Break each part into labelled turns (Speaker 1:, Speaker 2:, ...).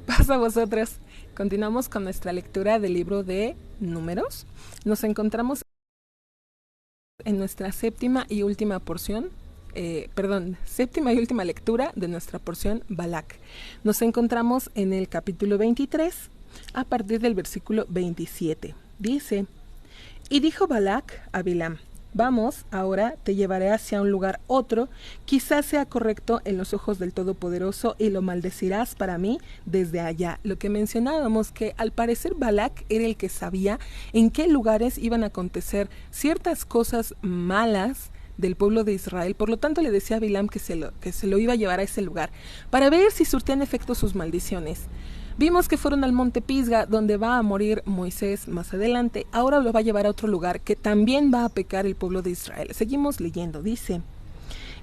Speaker 1: Paz a vosotros. Continuamos con nuestra lectura del libro de Números. Nos encontramos en nuestra séptima y última lectura de nuestra porción Balac. Nos encontramos en el capítulo 23 a partir del versículo 27. Dice: Y dijo Balac a Bilam: Vamos, ahora te llevaré hacia un lugar otro, quizás sea correcto en los ojos del Todopoderoso, y lo maldecirás para mí desde allá. Lo que mencionábamos, que al parecer Balac era el que sabía en qué lugares iban a acontecer ciertas cosas malas del pueblo de Israel. Por lo tanto le decía a Bilam que se lo iba a llevar a ese lugar para ver si surtían efecto sus maldiciones. Vimos que fueron al monte Pisga, donde va a morir Moisés más adelante. Ahora lo va a llevar a otro lugar que también va a pecar el pueblo de Israel. Seguimos leyendo, dice: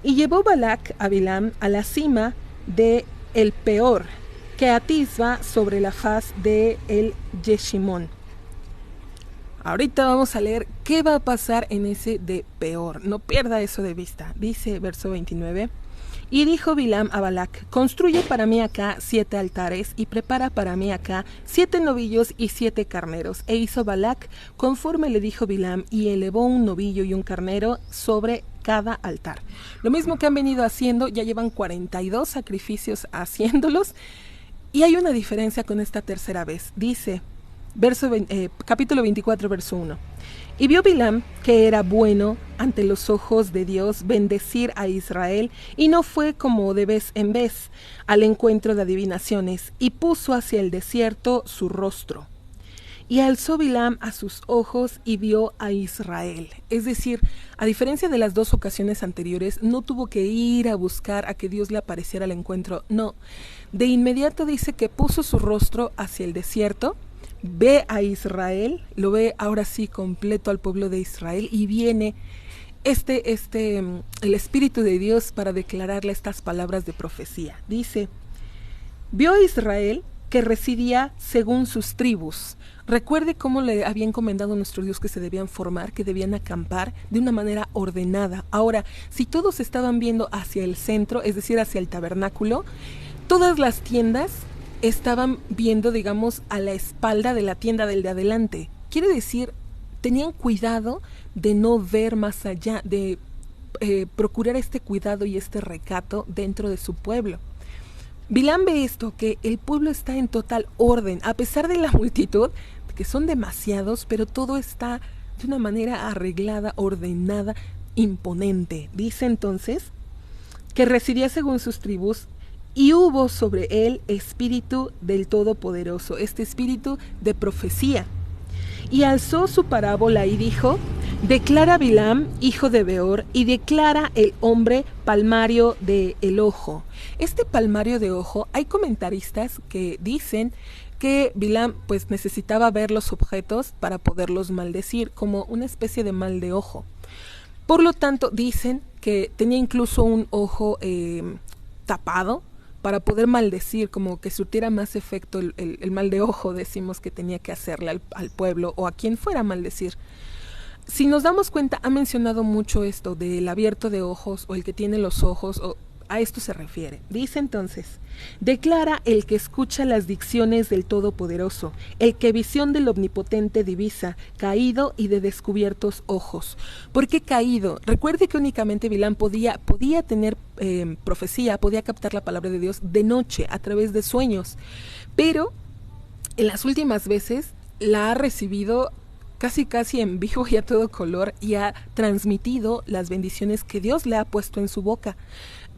Speaker 1: Y llevó Balac a Bilam a la cima de el Peor, que atisba sobre la faz de el Yeshimón. Ahorita vamos a leer qué va a pasar en ese de Peor. No pierda eso de vista. Dice verso 29. Y dijo Bilam a Balac: Construye para mí acá 7 altares y prepara para mí acá 7 novillos y 7 carneros. E hizo Balac conforme le dijo Bilam, y elevó un novillo y un carnero sobre cada altar. Lo mismo que han venido haciendo, ya llevan 42 sacrificios haciéndolos, y hay una diferencia con esta tercera vez. Dice, capítulo 24, verso 1. Y vio Bilam que era bueno ante los ojos de Dios bendecir a Israel, y no fue como de vez en vez al encuentro de adivinaciones, y puso hacia el desierto su rostro. Y alzó Bilam a sus ojos y vio a Israel. Es decir, a diferencia de las dos ocasiones anteriores, no tuvo que ir a buscar a que Dios le apareciera al encuentro. No, de inmediato dice que puso su rostro hacia el desierto, ve a Israel, lo ve ahora sí completo al pueblo de Israel, y viene el Espíritu de Dios para declararle estas palabras de profecía. Dice: Vio a Israel que residía según sus tribus. Recuerde cómo le había encomendado a nuestro Dios que se debían formar, que debían acampar de una manera ordenada. Ahora, si todos estaban viendo hacia el centro, es decir, hacia el tabernáculo, todas las tiendas estaban viendo, digamos, a la espalda de la tienda del de adelante. Quiere decir, tenían cuidado de no ver más allá, de procurar este cuidado y este recato dentro de su pueblo. Bilam ve esto, que el pueblo está en total orden, a pesar de la multitud, que son demasiados, pero todo está de una manera arreglada, ordenada, imponente. Dice entonces que residía según sus tribus, y hubo sobre él espíritu del Todopoderoso, este espíritu de profecía. Y alzó su parábola y dijo: Declara Bilam, hijo de Beor, y declara el hombre palmario de el ojo. Este palmario de ojo, hay comentaristas que dicen que Bilam pues necesitaba ver los objetos para poderlos maldecir, como una especie de mal de ojo. Por lo tanto, dicen que tenía incluso un ojo tapado para poder maldecir, como que surtiera más efecto el mal de ojo, decimos que tenía que hacerle al pueblo o a quien fuera a maldecir. Si nos damos cuenta, ha mencionado mucho esto del abierto de ojos o el que tiene los ojos, o a esto se refiere. Dice entonces: Declara el que escucha las dicciones del Todopoderoso, el que visión del Omnipotente divisa, caído y de descubiertos ojos. ¿Por qué caído? Recuerde que únicamente Bilam podía tener profecía, podía captar la palabra de Dios de noche, a través de sueños, pero en las últimas veces la ha recibido casi en vivo y a todo color, y ha transmitido las bendiciones que Dios le ha puesto en su boca.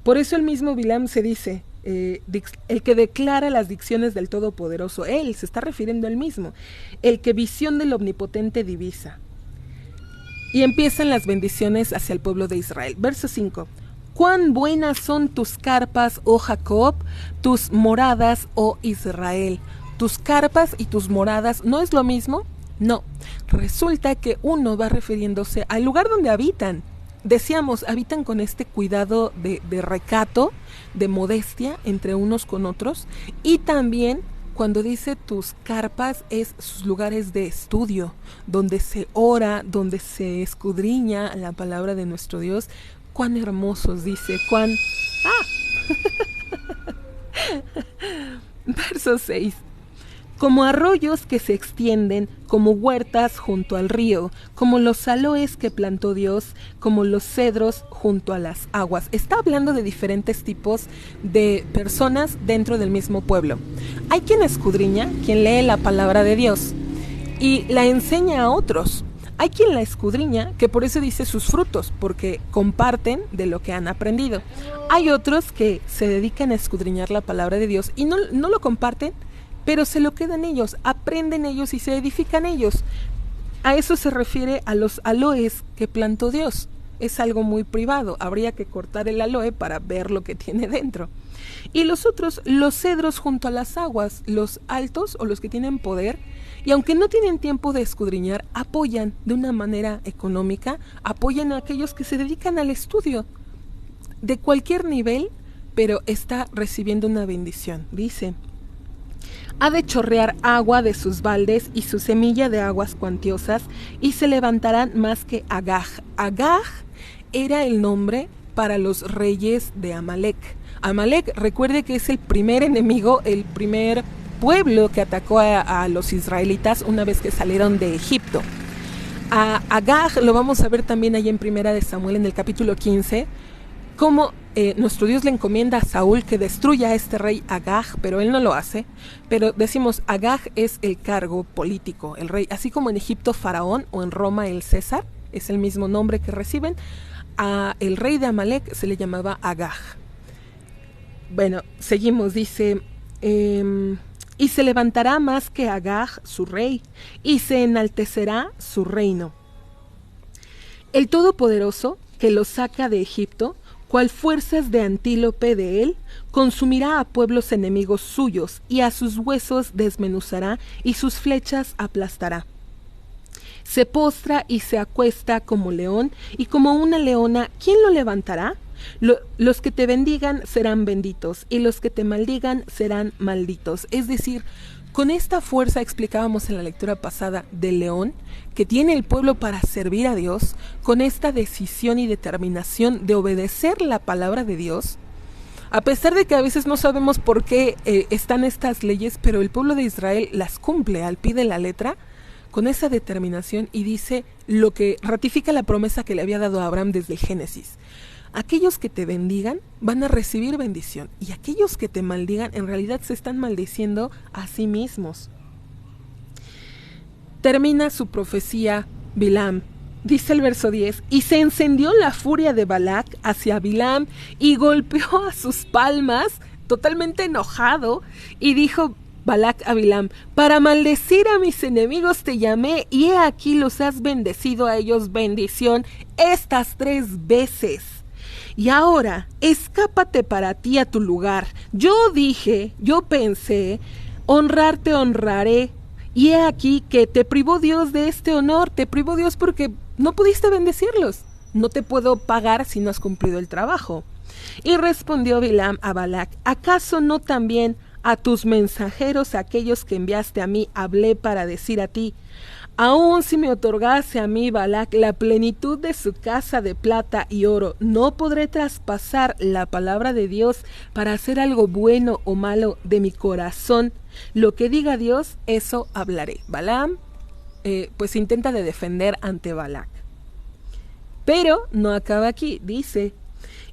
Speaker 1: Por eso el mismo Bilam se dice, el que declara las dicciones del Todopoderoso, él se está refiriendo al mismo, el que visión del Omnipotente divisa. Y empiezan las bendiciones hacia el pueblo de Israel. Verso 5. Cuán buenas son tus carpas, oh Jacob, tus moradas, oh Israel. Tus carpas y tus moradas, ¿no es lo mismo? No, resulta que uno va refiriéndose al lugar donde habitan. Decíamos, habitan con este cuidado de recato, de modestia entre unos con otros, y también cuando dice tus carpas es sus lugares de estudio, donde se ora, donde se escudriña la palabra de nuestro Dios. Cuán hermosos, dice, cuán... Verso 6. Como arroyos que se extienden, como huertas junto al río, como los aloes que plantó Dios, como los cedros junto a las aguas. Está hablando de diferentes tipos de personas dentro del mismo pueblo. Hay quien escudriña, quien lee la palabra de Dios y la enseña a otros. Hay quien la escudriña, que por eso dice sus frutos, porque comparten de lo que han aprendido. Hay otros que se dedican a escudriñar la palabra de Dios y no lo comparten, pero se lo quedan ellos, aprenden ellos y se edifican ellos. A eso se refiere a los aloes que plantó Dios. Es algo muy privado, habría que cortar el aloe para ver lo que tiene dentro. Y los otros, los cedros junto a las aguas, los altos o los que tienen poder, y aunque no tienen tiempo de escudriñar, apoyan de una manera económica, apoyan a aquellos que se dedican al estudio de cualquier nivel, pero está recibiendo una bendición. Dice: ha de chorrear agua de sus baldes y su semilla de aguas cuantiosas, y se levantarán más que Agag. Agag era el nombre para los reyes de Amalek. Amalek, recuerde que es el primer enemigo, el primer pueblo que atacó a los israelitas una vez que salieron de Egipto. A Agag lo vamos a ver también ahí en Primera de Samuel en el capítulo 15, cómo nuestro Dios le encomienda a Saúl que destruya a este rey Agag, pero él no lo hace. Pero decimos, Agag es el cargo político, el rey, así como en Egipto Faraón o en Roma el César, es el mismo nombre que reciben. A el rey de Amalek se le llamaba Agag. Bueno, seguimos, dice: y se levantará más que Agag su rey, y se enaltecerá su reino. El Todopoderoso, que lo saca de Egipto, cual fuerzas de antílope de él, consumirá a pueblos enemigos suyos, y a sus huesos desmenuzará, y sus flechas aplastará. Se postra y se acuesta como león, y como una leona, ¿quién lo levantará? Los que te bendigan serán benditos, y los que te maldigan serán malditos. Es decir, con esta fuerza, explicábamos en la lectura pasada, del león, que tiene el pueblo para servir a Dios, con esta decisión y determinación de obedecer la palabra de Dios, a pesar de que a veces no sabemos por qué están estas leyes, pero el pueblo de Israel las cumple al pie de la letra, con esa determinación, y dice lo que ratifica la promesa que le había dado a Abraham desde el Génesis. Aquellos que te bendigan van a recibir bendición, y aquellos que te maldigan en realidad se están maldiciendo a sí mismos. Termina su profecía Bilam. Dice el verso 10: y se encendió la furia de Balac hacia Bilam y golpeó a sus palmas, totalmente enojado, y dijo Balac a Bilam: para maldecir a mis enemigos te llamé, y he aquí los has bendecido a ellos bendición estas 3 veces. Y ahora, escápate para ti a tu lugar. Yo pensé, honrarte honraré. Y he aquí que te privó Dios de este honor, te privó Dios porque no pudiste bendecirlos. No te puedo pagar si no has cumplido el trabajo. Y respondió Bilam a Balac: ¿acaso no también a tus mensajeros, aquellos que enviaste a mí, hablé para decir a ti: aun si me otorgase a mí Balac la plenitud de su casa de plata y oro, no podré traspasar la palabra de Dios para hacer algo bueno o malo de mi corazón? Lo que diga Dios, eso hablaré. Balaam pues intenta de defender ante Balac. Pero no acaba aquí, dice: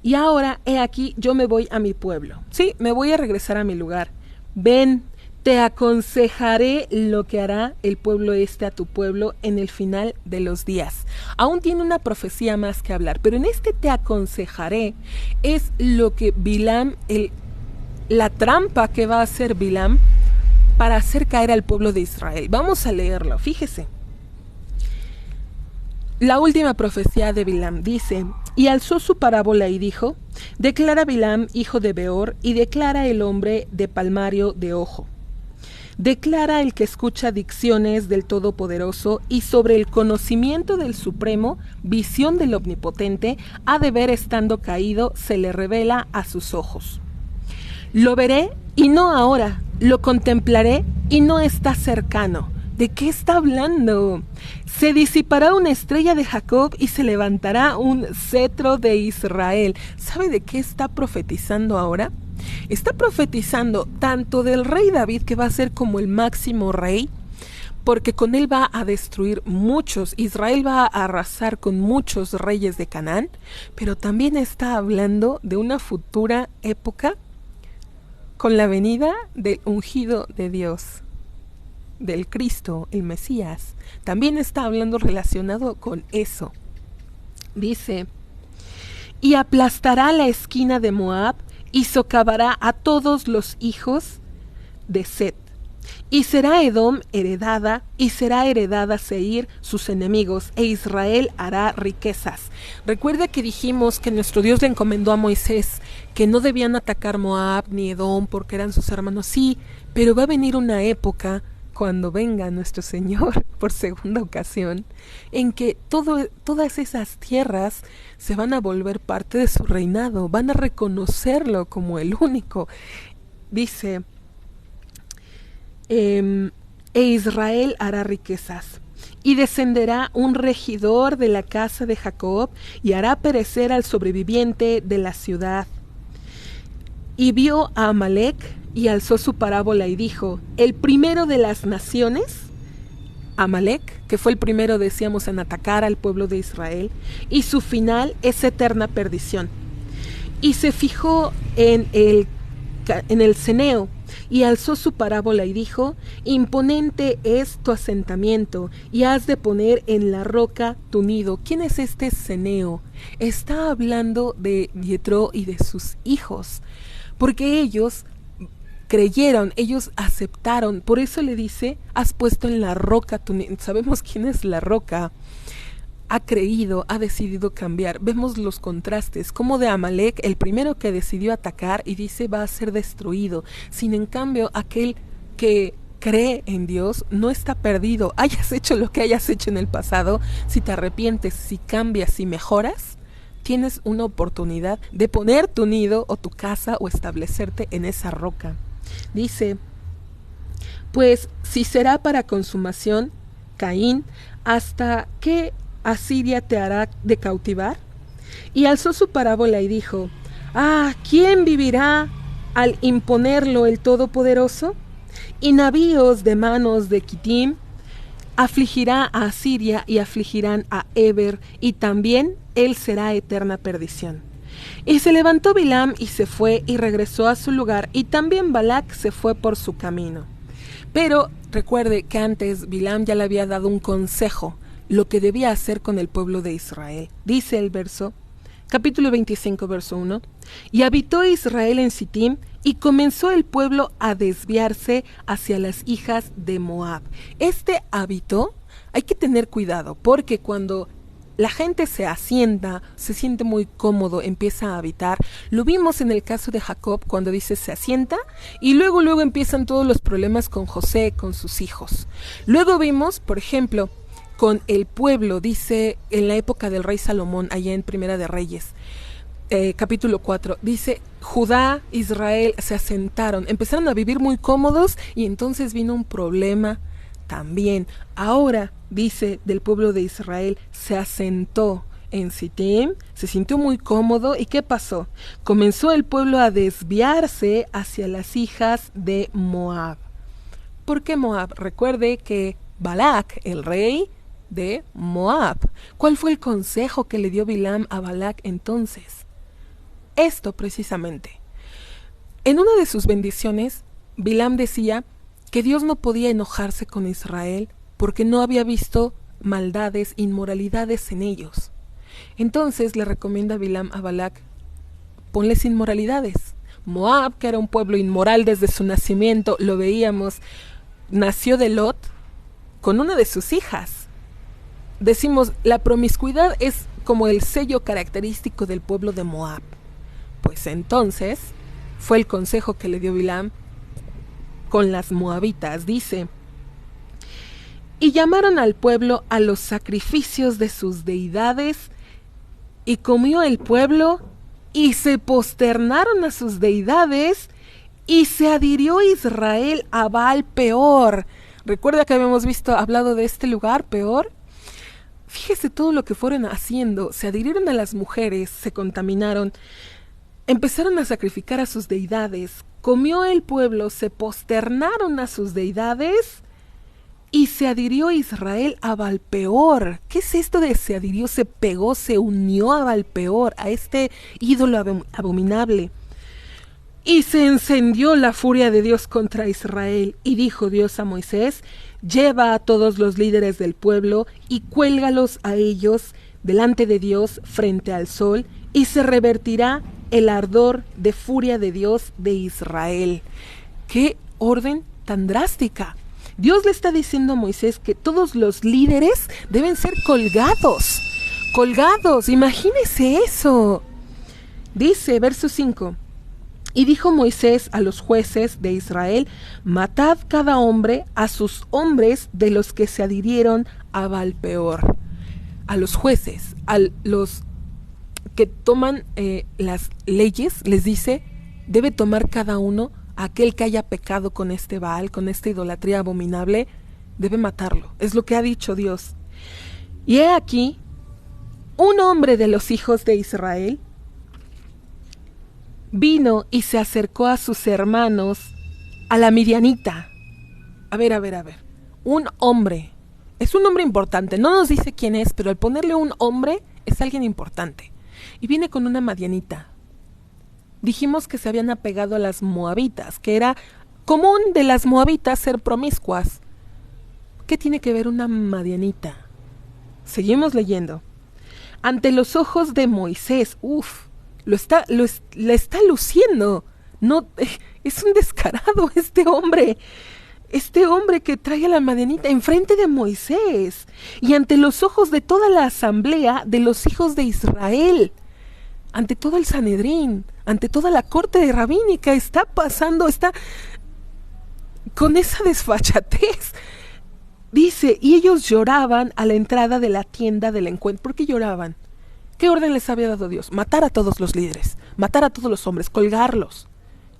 Speaker 1: y ahora, he aquí, yo me voy a mi pueblo. Sí, me voy a regresar a mi lugar. Ven, te aconsejaré lo que hará el pueblo a tu pueblo en el final de los días. Aún tiene una profecía más que hablar, pero en este te aconsejaré es lo que Bilam, la trampa que va a hacer Bilam para hacer caer al pueblo de Israel. Vamos a leerlo, fíjese. La última profecía de Bilam dice: y alzó su parábola y dijo: declara Bilam, hijo de Beor, y declara el hombre de palmario de ojo. Declara el que escucha dicciones del Todopoderoso, y sobre el conocimiento del Supremo, visión del Omnipotente, ha de ver estando caído, se le revela a sus ojos. Lo veré y no ahora, lo contemplaré y no está cercano. ¿De qué está hablando? Se disipará una estrella de Jacob y se levantará un cetro de Israel. ¿Sabe de qué está profetizando ahora? Está profetizando tanto del rey David, que va a ser como el máximo rey, porque con él va a destruir muchos, Israel va a arrasar con muchos reyes de Canaán, pero también está hablando de una futura época con la venida del ungido de Dios, del Cristo, el Mesías. También está hablando relacionado con eso. Dice: y aplastará la esquina de Moab y socavará a todos los hijos de Set. Y será Edom heredada, y será heredada Seir sus enemigos, e Israel hará riquezas. Recuerda que dijimos que nuestro Dios le encomendó a Moisés que no debían atacar Moab ni Edom porque eran sus hermanos. Sí, pero va a venir una época, cuando venga nuestro Señor por segunda ocasión, en que todas esas tierras se van a volver parte de su reinado, van a reconocerlo como el único. Dice: e Israel hará riquezas, y descenderá un regidor de la casa de Jacob, y hará perecer al sobreviviente de la ciudad. Y vio a Amalec, y alzó su parábola y dijo: el primero de las naciones, Amalec, que fue el primero, decíamos, en atacar al pueblo de Israel, y su final es eterna perdición. Y se fijó en el ceneo, y alzó su parábola y dijo: imponente es tu asentamiento, y has de poner en la roca tu nido. ¿Quién es este ceneo? Está hablando de Yetro y de sus hijos, porque ellos creyeron, ellos aceptaron. Por eso le dice: has puesto en la roca tu nido. Sabemos quién es la roca. Ha creído, ha decidido cambiar. Vemos los contrastes, como de Amalek, el primero que decidió atacar y dice va a ser destruido. Sin en cambio, aquel que cree en Dios no está perdido. Hayas hecho lo que hayas hecho en el pasado, si te arrepientes, si cambias, si mejoras, tienes una oportunidad de poner tu nido o tu casa o establecerte en esa roca. Dice: pues si será para consumación, Caín, ¿hasta qué Asiria te hará de cautivar? Y alzó su parábola y dijo: ¿quién vivirá al imponerlo el Todopoderoso? Y navíos de manos de Quitim afligirá a Asiria, y afligirán a Eber, y también él será eterna perdición. Y se levantó Bilam y se fue, y regresó a su lugar, y también Balac se fue por su camino. Pero recuerde que antes Bilam ya le había dado un consejo, lo que debía hacer con el pueblo de Israel. Dice el verso, capítulo 25, verso 1: y habitó Israel en Sittim, y comenzó el pueblo a desviarse hacia las hijas de Moab. Este habitó, hay que tener cuidado, porque cuando la gente se asienta, se siente muy cómodo, empieza a habitar. Lo vimos en el caso de Jacob, cuando dice se asienta, y luego empiezan todos los problemas con José, con sus hijos. Luego vimos, por ejemplo, con el pueblo, dice en la época del rey Salomón, allá en Primera de Reyes, capítulo 4, dice: Judá, Israel se asentaron, empezaron a vivir muy cómodos, y entonces vino un problema también. Ahora, dice del pueblo de Israel, se asentó en Sittim, se sintió muy cómodo, ¿y qué pasó? Comenzó el pueblo a desviarse hacia las hijas de Moab. ¿Por qué Moab? Recuerde que Balac, el rey de Moab. ¿Cuál fue el consejo que le dio Bilam a Balac entonces? Esto precisamente. En una de sus bendiciones, Bilam decía que Dios no podía enojarse con Israel porque no había visto maldades, inmoralidades en ellos. Entonces le recomienda Bilam a Balac: ponles inmoralidades. Moab, que era un pueblo inmoral desde su nacimiento, lo veíamos, nació de Lot con una de sus hijas. Decimos, la promiscuidad es como el sello característico del pueblo de Moab. Pues entonces fue el consejo que le dio Bilam con las moabitas. Dice: y llamaron al pueblo a los sacrificios de sus deidades, y comió el pueblo, y se posternaron a sus deidades, y se adhirió Israel a Baal Peor. Recuerda que habíamos hablado de este lugar, Peor. Fíjese todo lo que fueron haciendo. Se adhirieron a las mujeres, se contaminaron. empezaron a sacrificar a sus deidades. Comió el pueblo, se posternaron a sus deidades y se adhirió Israel a Baalpeor. ¿Qué es esto de se adhirió, se pegó, se unió a Baalpeor, a este ídolo abominable? Y se encendió la furia de Dios contra Israel, y dijo Dios a Moisés: lleva a todos los líderes del pueblo y cuélgalos a ellos delante de Dios frente al sol, y se revertirá el ardor de furia de Dios de Israel. ¡Qué orden tan drástica! Dios le está diciendo a Moisés que todos los líderes deben ser colgados. Colgados, imagínese eso. Dice, verso 5. Y dijo Moisés a los jueces de Israel: matad cada hombre a sus hombres de los que se adhirieron a Baalpeor. A los jueces, a los que toman las leyes, les dice, debe tomar cada uno a aquel que haya pecado con este Baal, con esta idolatría abominable, debe matarlo. Es lo que ha dicho Dios. Y he aquí, un hombre de los hijos de Israel vino y se acercó a sus hermanos, a la midianita. A ver. Un hombre. Es un hombre importante. No nos dice quién es, pero al ponerle un hombre es alguien importante. Y viene con una madianita. Dijimos que se habían apegado a las moabitas, que era común de las moabitas ser promiscuas. ¿Qué tiene que ver una madianita? Seguimos leyendo. Ante los ojos de Moisés, le está luciendo. No, es un descarado este hombre que trae a la madianita enfrente de Moisés y ante los ojos de toda la asamblea de los hijos de Israel, ante todo el Sanedrín, ante toda la corte rabínica, está con esa desfachatez. Dice, y ellos lloraban a la entrada de la tienda del encuentro. ¿Por qué lloraban? ¿Qué orden les había dado Dios? Matar a todos los líderes, matar a todos los hombres, colgarlos.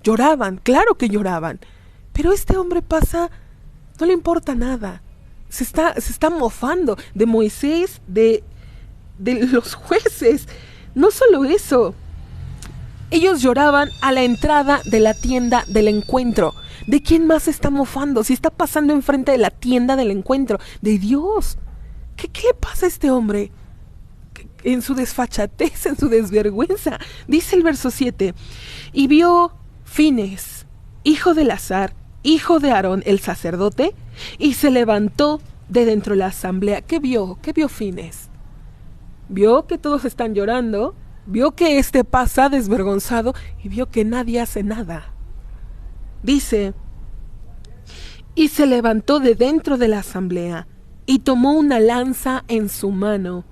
Speaker 1: Lloraban, claro que lloraban. Pero este hombre pasa, no le importa nada. Se está mofando de Moisés, de los jueces. No solo eso. Ellos lloraban a la entrada de la tienda del encuentro. ¿De quién más se está mofando? Si está pasando enfrente de la tienda del encuentro. De Dios. ¿Qué le pasa a este hombre? En su desfachatez, en su desvergüenza. Dice el verso 7. Y vio Fines, hijo de Elazar, hijo de Aarón el sacerdote, y se levantó de dentro de la asamblea. ¿Qué vio? ¿Qué vio Fines? Vio que todos están llorando, vio que pasa desvergonzado y vio que nadie hace nada. Dice, y se levantó de dentro de la asamblea y tomó una lanza en su mano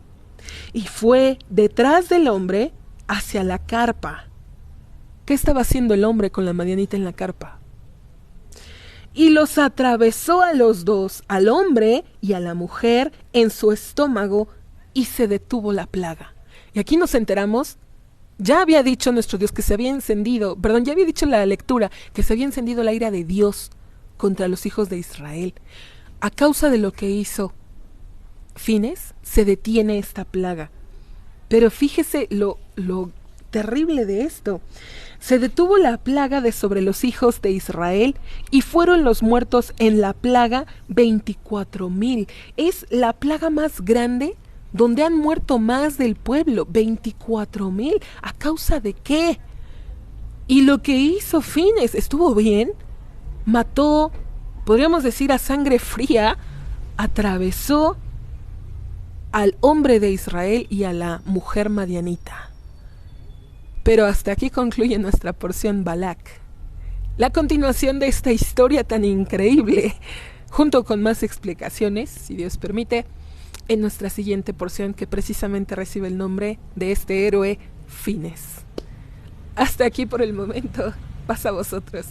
Speaker 1: y fue detrás del hombre hacia la carpa. ¿Qué estaba haciendo el hombre con la madianita en la carpa? Y los atravesó a los dos, al hombre y a la mujer, en su estómago, y se detuvo la plaga. Y aquí nos enteramos, ya había dicho nuestro Dios que se había encendido, ya había dicho en la lectura que se había encendido la ira de Dios contra los hijos de Israel. A causa de lo que hizo Fines, se detiene esta plaga. Pero fíjese lo terrible de esto. Se detuvo la plaga de sobre los hijos de Israel y fueron los muertos en la plaga 24,000. Es la plaga más grande donde han muerto más del pueblo, 24,000. ¿A causa de qué? Y lo que hizo Fines estuvo bien. Mató, podríamos decir a sangre fría, atravesó al hombre de Israel y a la mujer madianita. Pero hasta aquí concluye nuestra porción Balac. La continuación de esta historia tan increíble, junto con más explicaciones, si Dios permite, en nuestra siguiente porción que precisamente recibe el nombre de este héroe Fines. Hasta aquí por el momento. Pasa a vosotros.